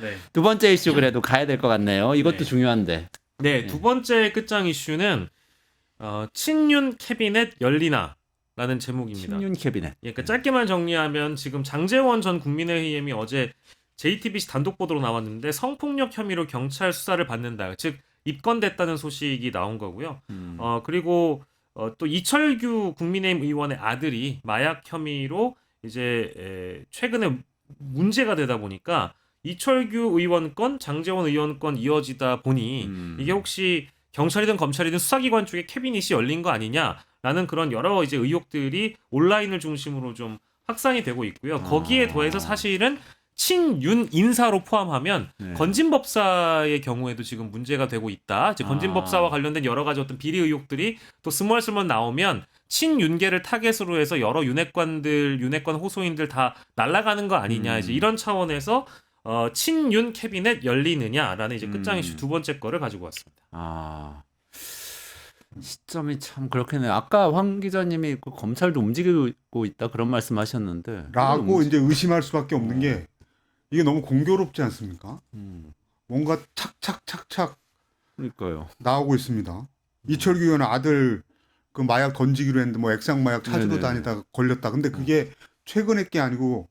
네. 두 번째 이슈 그래도 가야 될 것 같네요. 이것도 네. 중요한데. 네, 두 번째 끝장 이슈는 친윤 캐비넷 열리나라는 제목입니다. 친윤 캐비넷. 예, 그러니까 짧게만 정리하면 지금 장제원 전 국민의힘이 어제 JTBC 단독 보도로 나왔는데 성폭력 혐의로 경찰 수사를 받는다. 즉 입건됐다는 소식이 나온 거고요. 그리고 또 이철규 국민의힘 의원의 아들이 마약 혐의로 이제 최근에 문제가 되다 보니까 이철규 의원 건, 장제원 의원 건 이어지다 보니 이게 혹시 경찰이든 검찰이든 수사기관 쪽에 캐비닛이 열린 거 아니냐라는 그런 여러 이제 의혹들이 온라인을 중심으로 좀 확산이 되고 있고요. 거기에 더해서 사실은 친윤 인사로 포함하면 네. 건진법사의 경우에도 지금 문제가 되고 있다. 이제 건진법사와 관련된 여러 가지 어떤 비리 의혹들이 또 스멀스멀 나오면 친윤계를 타겟으로 해서 여러 윤핵관 호소인들 다 날아가는 거 아니냐. 이제 이런 차원에서 친윤 캐비넷 열리느냐라는 이제 끝장 이슈 두 번째 거를 가지고 왔습니다. 아, 시점이 참 그렇겠네요. 아까 황 기자님이 그 검찰도 움직이고 있다 그런 말씀하셨는데 라고 이제 의심할 수밖에 없는 게 이게 너무 공교롭지 않습니까? 뭔가 착착착착 그러니까요. 나오고 있습니다. 이철규 의원 아들 그 마약 던지기로 했는데 뭐 액상 마약 찾으러 네네네. 다니다가 걸렸다. 근데 그게 최근의 게 아니고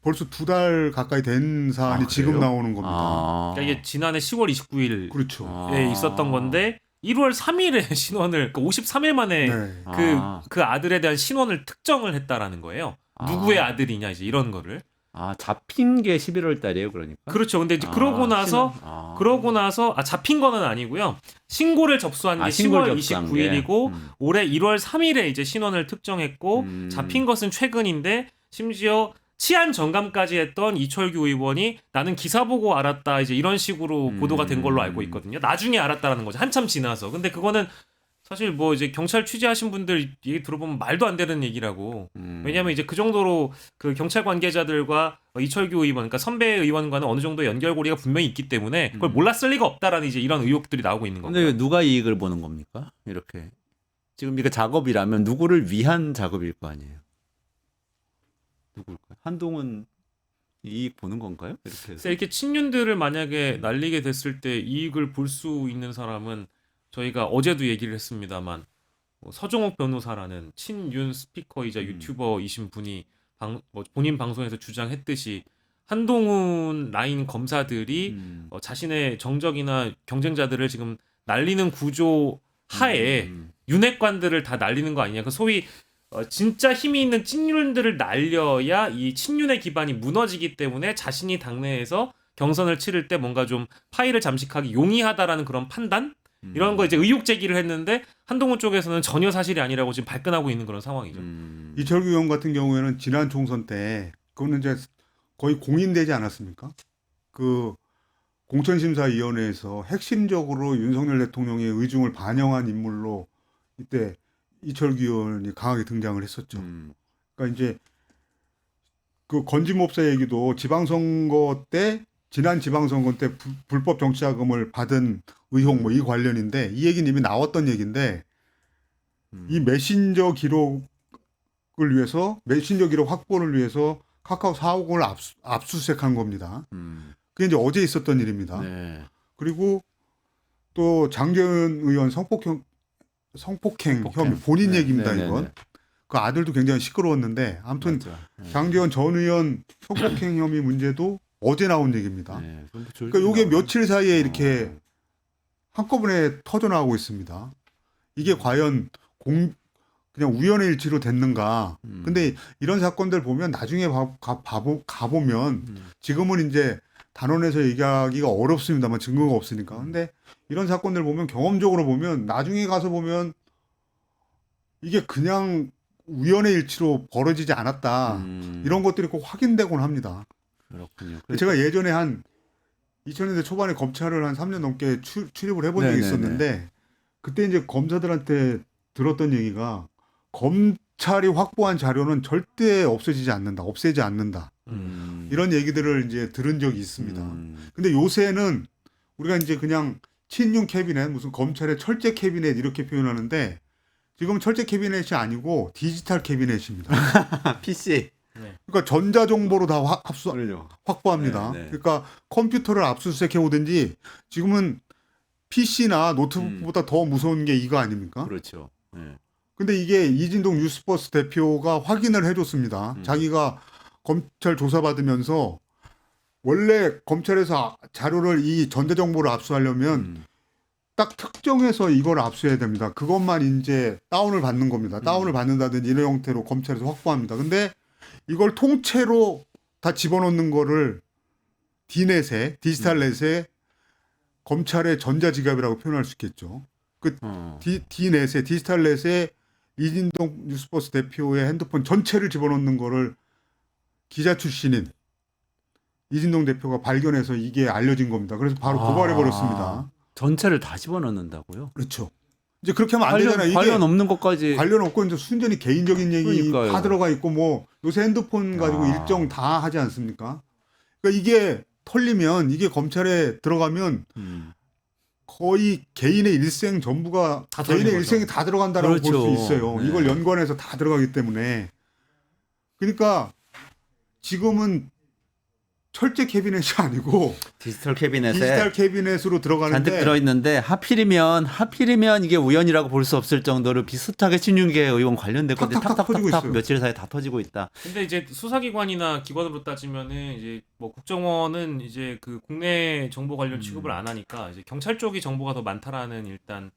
벌써 2달 가까이 된 사안이 지금 그래요? 나오는 겁니다. 그러니까 이게 지난해 10월 29일 그렇죠. 에 있었던 건데 1월 3일에 신원을 그러니까 53일 만에 네. 그 아들에 대한 신원을 특정을 했다라는 거예요. 누구의 아들이냐 이제 이런 거를. 잡힌 게 11월 달이에요, 그러니까. 그렇죠. 근데 이제 그러고 나서 잡힌 거는 아니고요. 신고를 접수한 게 신고를 10월 접수한 29일이고 게. 올해 1월 3일에 이제 신원을 특정했고 잡힌 것은 최근인데 심지어 치안 정감까지 했던 이철규 의원이 나는 기사 보고 알았다 이제 이런 식으로 보도가 된 걸로 알고 있거든요. 나중에 알았다라는 거죠. 한참 지나서. 근데 그거는 사실 뭐 이제 경찰 취재하신 분들 얘기 들어보면 말도 안 되는 얘기라고. 왜냐하면 이제 그 정도로 그 경찰 관계자들과 이철규 의원, 그러니까 선배 의원과는 어느 정도 연결고리가 분명히 있기 때문에 그걸 몰랐을 리가 없다라는 이제 이런 의혹들이 나오고 있는 거고요. 근데 누가 이익을 보는 겁니까? 이렇게 지금 이게 작업이라면 누구를 위한 작업일 거 아니에요? 누굴까요? 한동훈 이익 보는 건가요? 이렇게 해서? 그래서 이렇게 친윤들을 만약에 날리게 됐을 때 이익을 볼 수 있는 사람은 저희가 어제도 얘기를 했습니다만 서종옥 변호사라는 친윤 스피커이자 유튜버이신 분이 본인 방송에서 주장했듯이 한동훈 라인 검사들이 자신의 정적이나 경쟁자들을 지금 날리는 구조 하에 윤핵관들을 다 날리는 거 아니냐. 그 소위 진짜 힘이 있는 친윤들을 날려야 이 친윤의 기반이 무너지기 때문에 자신이 당내에서 경선을 치를 때 뭔가 좀 파일을 잠식하기 용이하다라는 그런 판단? 이런 거 이제 의혹 제기를 했는데 한동훈 쪽에서는 전혀 사실이 아니라고 지금 발끈하고 있는 그런 상황이죠. 이철규 의원 같은 경우에는 지난 총선 때 그거는 이제 거의 공인되지 않았습니까? 그 공천심사위원회에서 핵심적으로 윤석열 대통령의 의중을 반영한 인물로 이때 이철규 의원이 강하게 등장을 했었죠. 그러니까 이제 그 건진법사 얘기도 지방선거 때 지난 지방선거 때 불법 정치자금을 받은 의혹 뭐 이 관련인데 이 얘기는 이미 나왔던 얘기인데 이 메신저 기록을 위해서 메신저 기록 확보를 위해서 카카오 4억 원을 압수수색한 겁니다. 그게 이제 어제 있었던 일입니다. 네. 그리고 또 장재원 의원 성폭행 혐의 본인 얘기입니다. 이건 그 아들도 굉장히 시끄러웠는데 아무튼 장재원 전 의원 성폭행 혐의 문제도 어제 나온 얘기입니다. 그러니까 이게 며칠 사이에 이렇게 한꺼번에 터져 나오고 있습니다. 이게 과연 그냥 우연의 일치로 됐는가? 근데 이런 사건들 보면 나중에 가보면 지금은 이제 단언해서 얘기하기가 어렵습니다만 증거가 없으니까. 근데 이런 사건들 보면 경험적으로 보면 나중에 가서 보면 이게 그냥 우연의 일치로 벌어지지 않았다. 이런 것들이 꼭 확인되곤 합니다. 그렇군요. 제가 예전에 한 2000년대 초반에 검찰을 한 3년 넘게 출입을 해본 적이 있었는데 그때 이제 검사들한테 들었던 얘기가 검찰이 확보한 자료는 절대 없애지 않는다. 이런 얘기들을 이제 들은 적이 있습니다. 근데 요새는 우리가 이제 그냥 친윤 캐비넷, 무슨 검찰의 철제 캐비넷 이렇게 표현하는데 지금 철제 캐비넷이 아니고 디지털 캐비넷입니다. PC. 네. 그러니까 전자 정보로 다 그렇죠. 확보합니다. 네, 네. 그러니까 컴퓨터를 압수수색해 오든지 지금은 PC나 노트북보다 더 무서운 게 이거 아닙니까? 그렇죠. 네. 근데 이게 이진동 뉴스버스 대표가 확인을 해줬습니다. 자기가 검찰 조사받으면서 원래 검찰에서 자료를 이 전자정보를 압수하려면 딱 특정해서 이걸 압수해야 됩니다. 그것만 이제 다운을 받는 겁니다. 다운을 받는다든지 이런 형태로 검찰에서 확보합니다. 근데 이걸 통째로 다 집어넣는 거를 디넷에 디지털 넷에 검찰의 전자지갑이라고 표현할 수 있겠죠. 그 디넷에 디지털 넷에 이진동 뉴스버스 대표의 핸드폰 전체를 집어넣는 거를 기자 출신인 이진동 대표가 발견해서 이게 알려진 겁니다. 그래서 바로 고발해 버렸습니다. 전체를 다 집어넣는다고요? 그렇죠. 이제 그렇게 하면 안 되잖아요. 이게 관련 없는 것까지. 관련 없고 이제 순전히 개인적인 얘기 그러니까요. 다 들어가 있고 뭐 요새 핸드폰 가지고 일정 다 하지 않습니까? 그러니까 이게 털리면 이게 검찰에 들어가면 거의 개인의 일생 전부가 다 개인의 털리는 일생이 거죠. 다 들어간다라고 볼 그렇죠. 수 있어요. 네. 이걸 연관해서 다 들어가기 때문에. 그러니까 지금은 철제 캐비넷이 아니고 디지털 캐비넷에 디지털 캐비넷으로 들어가는데 잔뜩 들어있는데 하필이면 이게 우연이라고 볼 수 없을 정도로 비슷하게 신윤계 의원 관련된 건데 탁탁탁 터지고 탁탁탁탁 있어요. 며칠 사이에 다 터지고 있다. 근데 이제 수사기관이나 기관으로 따지면은 이제 뭐 국정원은 이제 그 국내 정보 관련 취급을 안 하니까 이제 경찰 쪽이 정보가 더 많다라는 일단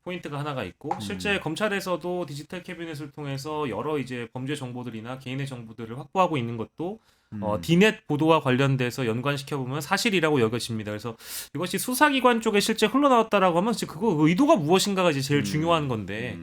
포인트가 하나가 있고 실제 검찰에서도 디지털 캐비넷을 통해서 여러 이제 범죄 정보들이나 개인의 정보들을 확보하고 있는 것도 디넷 보도와 관련돼서 연관시켜 보면 사실이라고 여겨집니다. 그래서 이것이 수사기관 쪽에 실제 흘러나왔다라고 하면 진짜 그거 의도가 무엇인가가 이제 제일 중요한 건데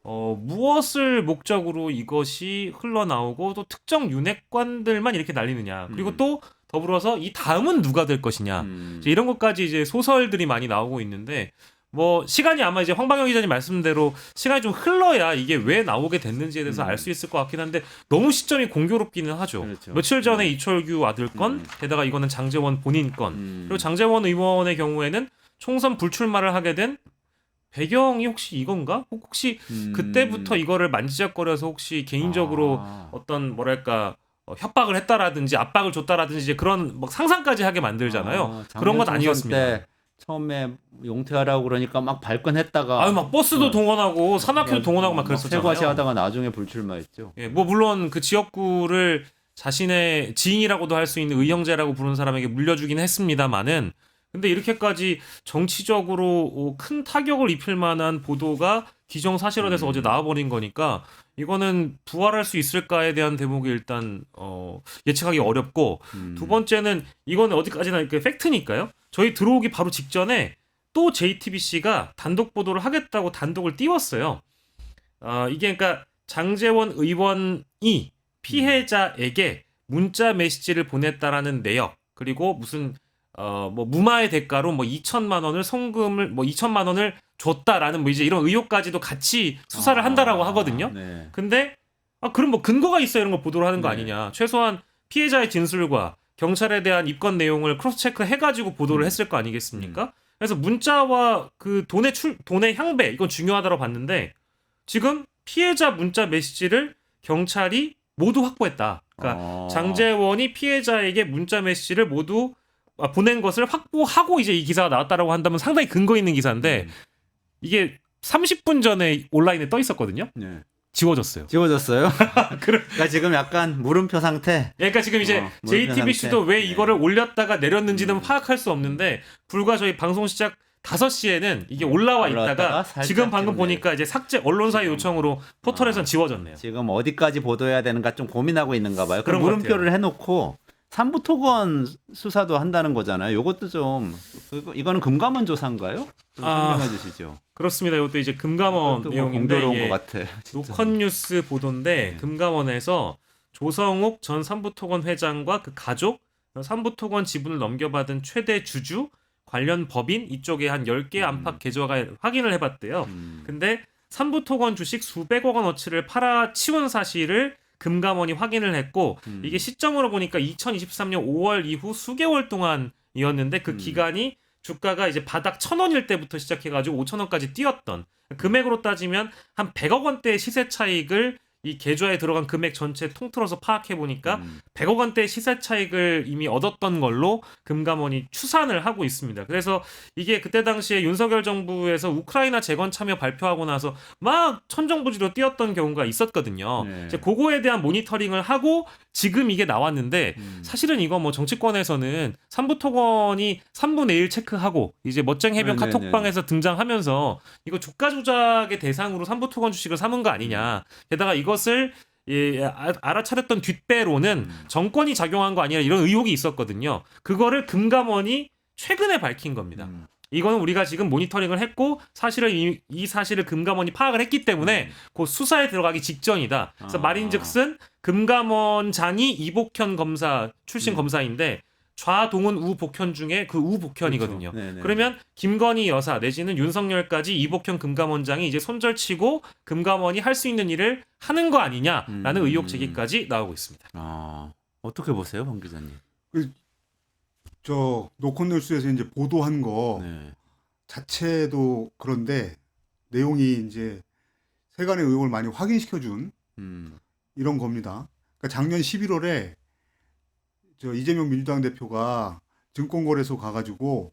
무엇을 목적으로 이것이 흘러나오고 또 특정 윤핵관들만 이렇게 날리느냐 그리고 또 더불어서 이 다음은 누가 될 것이냐 이제 이런 것까지 이제 소설들이 많이 나오고 있는데 뭐 시간이 아마 이제 황방영 기자님 말씀대로 시간이 좀 흘러야 이게 왜 나오게 됐는지에 대해서 알 수 있을 것 같긴 한데 너무 시점이 공교롭기는 하죠. 그렇죠. 며칠 전에 이철규 아들 건 게다가 이거는 장제원 본인 건 그리고 장제원 의원의 경우에는 총선 불출마를 하게 된 배경이 혹시 이건가? 혹시 그때부터 이거를 만지작거려서 혹시 개인적으로 어떤 뭐랄까 협박을 했다라든지 압박을 줬다라든지 이제 그런 막 상상까지 하게 만들잖아요. 그런 건 아니었습니다. 처음에 용퇴하라고 그러니까 막 발끈했다가 아유 막 버스도 동원하고 산악회도 동원하고 막 그랬었잖아요. 세과시하다가 나중에 불출마했죠. 예, 뭐 물론 그 지역구를 자신의 지인이라고도 할 수 있는 의형제라고 부르는 사람에게 물려주긴 했습니다만은 근데 이렇게까지 정치적으로 큰 타격을 입힐 만한 보도가 기정사실화돼서 어제 나와버린 거니까 이거는 부활할 수 있을까에 대한 대목이 일단 예측하기 어렵고 두 번째는 이거는 어디까지나 이렇게 팩트니까요. 저희 들어오기 바로 직전에 또 JTBC가 단독 보도를 하겠다고 단독을 띄웠어요. 이게 그러니까 장제원 의원이 피해자에게 문자 메시지를 보냈다라는 내역 그리고 무슨 뭐 무마의 대가로 뭐 2천만 원을 송금을 뭐 2천만 원을 줬다라는 뭐 이제 이런 의혹까지도 같이 수사를 한다라고 하거든요. 네. 근데 그럼 뭐 근거가 있어 이런 거 보도를 하는 거 네. 아니냐. 최소한 피해자의 진술과 경찰에 대한 입건 내용을 크로스 체크 해가지고 보도를 했을 거 아니겠습니까? 그래서 문자와 그 돈의 향배 이건 중요하다고 봤는데 지금 피해자 문자 메시지를 경찰이 모두 확보했다. 그러니까 장제원이 피해자에게 문자 메시지를 모두 보낸 것을 확보하고 이제 이 기사가 나왔다라고 한다면 상당히 근거 있는 기사인데 이게 30분 전에 온라인에 떠 있었거든요. 네. 지워졌어요. 지워졌어요? 그러니까 지금 약간 물음표 상태. 그러니까 지금 이제 JTBC도 왜 이거를 올렸다가 내렸는지는 파악할 수 없는데 불과 저희 방송 시작 5시에는 이게 올라와 있다가 지금 방금 보니까 이제 삭제 언론사의 요청으로 포털에선 지워졌네요. 지금 어디까지 보도해야 되는가 좀 고민하고 있는가 봐요. 그럼 그런 것 물음표를 해놓고 삼부토건 수사도 한다는 거잖아요. 요것도 좀 이거는 금감원 조사인가요? 좀 설명해 주시죠. 그렇습니다. 이것도 이제 금감원 뭐 내용인데 공교로운 이게 것 같아. 노컷뉴스 보도인데 금감원에서 조성욱 전 삼부토건 회장과 그 가족, 삼부토건 지분을 넘겨받은 최대 주주, 관련 법인 이쪽에 한 10개 안팎 계좌가 확인을 해봤대요. 근데 삼부토건 주식 수백억 원어치를 팔아치운 사실을 금감원이 확인을 했고 이게 시점으로 보니까 2023년 5월 이후 수개월 동안이었는데 그 기간이 주가가 이제 바닥 1,000원일 때부터 시작해가지고 5,000원까지 뛰었던 금액으로 따지면 한 100억 원대의 시세 차익을 이 계좌에 들어간 금액 전체 통틀어서 파악해 보니까 100억 원대 시세 차익을 이미 얻었던 걸로 금감원이 추산을 하고 있습니다. 그래서 이게 그때 당시에 윤석열 정부에서 우크라이나 재건 참여 발표하고 나서 막 천정부지로 뛰었던 경우가 있었거든요. 네. 이제 그거에 대한 모니터링을 하고 지금 이게 나왔는데 사실은 이거 뭐 정치권에서는 삼부토건이 3분의 1 체크하고 이제 멋쟁 해변 네네네. 카톡방에서 등장하면서 이거 주가 조작의 대상으로 삼부토건 주식을 삼은 거 아니냐. 게다가 이것을 알아차렸던 뒷배로는 정권이 작용한 거 아니냐 이런 의혹이 있었거든요. 그거를 금감원이 최근에 밝힌 겁니다. 이거는 우리가 지금 모니터링을 했고 사실은 이 사실을 금감원이 파악을 했기 때문에 그 수사에 들어가기 직전이다. 그래서 말인즉슨 금감원장이 이복현 검사 출신 검사인데 좌동훈 우복현 중에 그 우복현이거든요. 그렇죠. 그러면 김건희 여사 내지는 윤석열까지 이복현 금감원장이 이제 손절치고 금감원이 할 수 있는 일을 하는 거 아니냐라는 의혹 제기까지 나오고 있습니다. 어떻게 보세요, 황 기자님? 저 노컷뉴스에서 이제 보도한 거 네. 자체도 그런데 내용이 이제 세간의 의혹을 많이 확인시켜준 이런 겁니다. 그러니까 작년 11월에 저 이재명 민주당 대표가 증권거래소 가가지고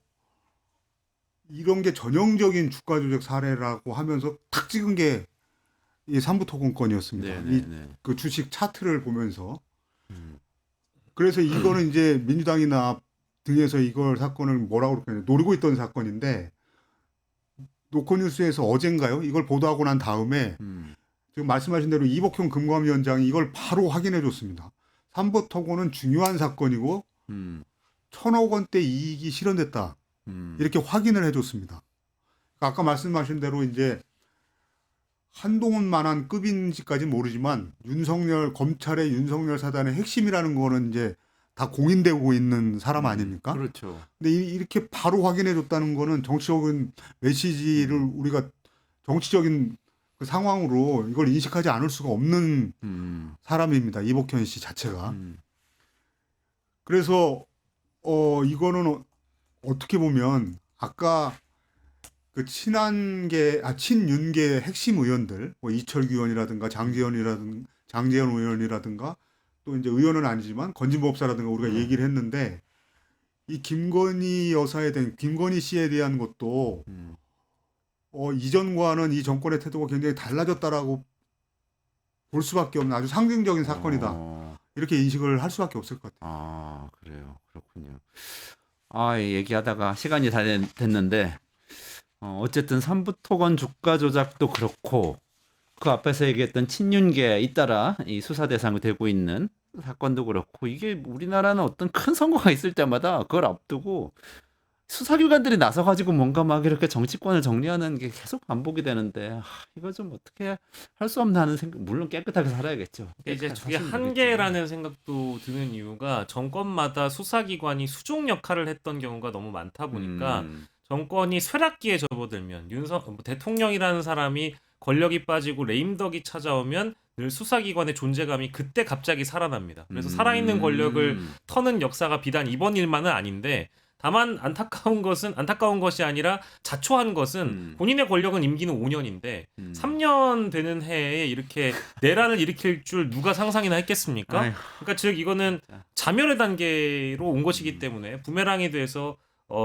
이런 게 전형적인 주가 조작 사례라고 하면서 탁 찍은 게 이 삼부토건건이었습니다. 그 주식 차트를 보면서 그래서 이거는 이제 민주당이나 등에서 이걸 사건을 뭐라고 그러냐 노리고 있던 사건인데 노컷뉴스에서 어젠가요? 이걸 보도하고 난 다음에 지금 말씀하신 대로 이복형 금감위원장이 이걸 바로 확인해 줬습니다. 삼부토건은 중요한 사건이고 1,000억 원대 이익이 실현됐다. 이렇게 확인을 해 줬습니다. 아까 말씀하신 대로 이제 한동훈만한 급인지까지는 모르지만 검찰의 윤석열 사단의 핵심이라는 거는 이제 다 공인되고 있는 사람 아닙니까? 그렇죠. 근데 이렇게 바로 확인해 줬다는 거는 정치적인 메시지를 우리가 정치적인 그 상황으로 이걸 인식하지 않을 수가 없는 사람입니다. 이복현 씨 자체가. 그래서 이거는 어떻게 보면 아까 그 친윤계 핵심 의원들, 뭐 이철규 의원이라든가 장재현 의원이라든가 또 이제 의원은 아니지만 건진법사라든가 우리가 얘기를 했는데 이 김건희 여사에 대한 김건희 씨에 대한 것도 이전과는 이 정권의 태도가 굉장히 달라졌다라고 볼 수밖에 없는 아주 상징적인 사건이다. 이렇게 인식을 할 수밖에 없을 것 같아요. 그래요. 그렇군요. 얘기하다가 시간이 다 됐는데 어쨌든 삼부토건 주가 조작도 그렇고 그 앞에서 얘기했던 친윤계 잇따라 이 수사 대상이 되고 있는 사건도 그렇고 이게 우리나라는 어떤 큰 선거가 있을 때마다 그걸 앞두고 수사기관들이 나서가지고 뭔가 막 이렇게 정치권을 정리하는 게 계속 반복이 되는데 이거 좀 어떻게 할 수 없나 하는 생각. 물론 깨끗하게 살아야겠죠. 이제 그게 사시면 한계라는 생각도 드는 이유가 정권마다 수사기관이 수종 역할을 했던 경우가 너무 많다 보니까 정권이 쇠락기에 접어들면 대통령이라는 사람이 권력이 빠지고 레임덕이 찾아오면 늘 수사기관의 존재감이 그때 갑자기 살아납니다. 그래서 살아있는 권력을 터는 역사가 비단 이번 일만은 아닌데 다만 안타까운 것이 아니라 자초한 것은 본인의 권력은 임기는 5년인데 3년 되는 해에 이렇게 내란을 일으킬 줄 누가 상상이나 했겠습니까? 그러니까 즉 이거는 자멸의 단계로 온 것이기 때문에 부메랑이 돼서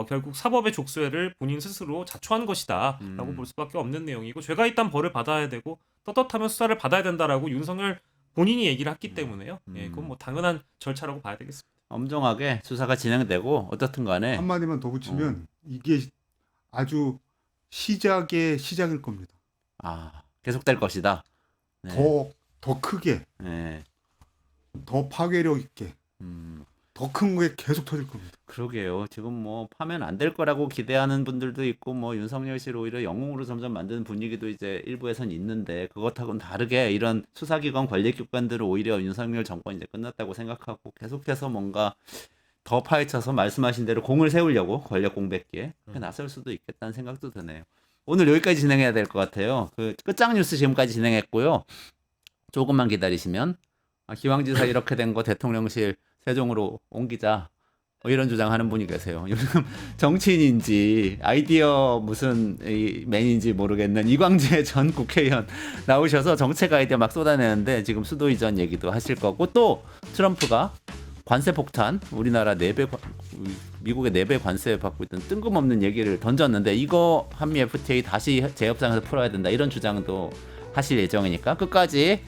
결국 사법의 족쇄를 본인 스스로 자초한 것이다라고 볼 수밖에 없는 내용이고 죄가 있다면 벌을 받아야 되고 떳떳하면 수사를 받아야 된다라고 윤석열 본인이 얘기를 했기 때문에요. 그건 뭐 당연한 절차라고 봐야 되겠습니다. 엄정하게 수사가 진행되고 어떻든 간에 한마디만 더 붙이면 이게 아주 시작일 겁니다. 계속될 것이다. 더 크게, 더 파괴력 있게, 더 큰 게 계속 터질 겁니다. 그러게요. 지금 뭐 파면 안 될 거라고 기대하는 분들도 있고 뭐 윤석열 씨를 오히려 영웅으로 점점 만드는 분위기도 이제 일부에선 있는데 그것하고는 다르게 이런 수사기관 권력기관들은 오히려 윤석열 정권 이제 끝났다고 생각하고 계속해서 뭔가 더 파헤쳐서 말씀하신 대로 공을 세우려고 권력 공백기에 나설 수도 있겠다는 생각도 드네요. 오늘 여기까지 진행해야 될 것 같아요. 그 끝장 뉴스 지금까지 진행했고요. 조금만 기다리시면 기왕지사 이렇게 된 거 대통령실 세종으로 옮기자. 이런 주장하는 분이 계세요. 요즘 정치인인지 아이디어 무슨 맨인지 모르겠는 이광재 전 국회의원 나오셔서 정책 아이디어 막 쏟아내는데 지금 수도 이전 얘기도 하실 거고 또 트럼프가 관세 폭탄 우리나라 4배 미국의 4배 관세 받고 있던 뜬금없는 얘기를 던졌는데 이거 한미 FTA 다시 재협상에서 풀어야 된다 이런 주장도 하실 예정이니까 끝까지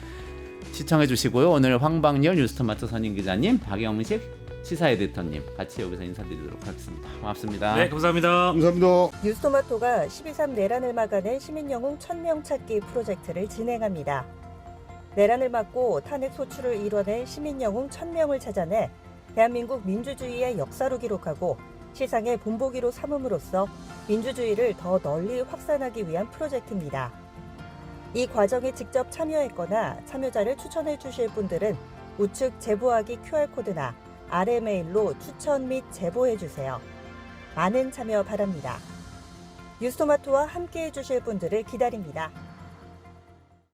시청해 주시고요. 오늘 황방열 뉴스토마토 선임 기자님, 박영식 시사 에디터님 같이 여기서 인사드리도록 하겠습니다. 고맙습니다. 네, 감사합니다. 감사합니다. 뉴스토마토가 12.3 내란을 막아낸 시민영웅 1000명 찾기 프로젝트를 진행합니다. 내란을 막고 탄핵 소추를 이뤄낸 시민영웅 1000명을 찾아내 대한민국 민주주의의 역사로 기록하고 시상의 본보기로 삼음으로써 민주주의를 더 널리 확산하기 위한 프로젝트입니다. 이 과정에 직접 참여했거나 참여자를 추천해 주실 분들은 우측 제보하기 QR코드나 아래 메일로 추천 및 제보해 주세요. 많은 참여 바랍니다. 뉴스토마토와 함께해 주실 분들을 기다립니다.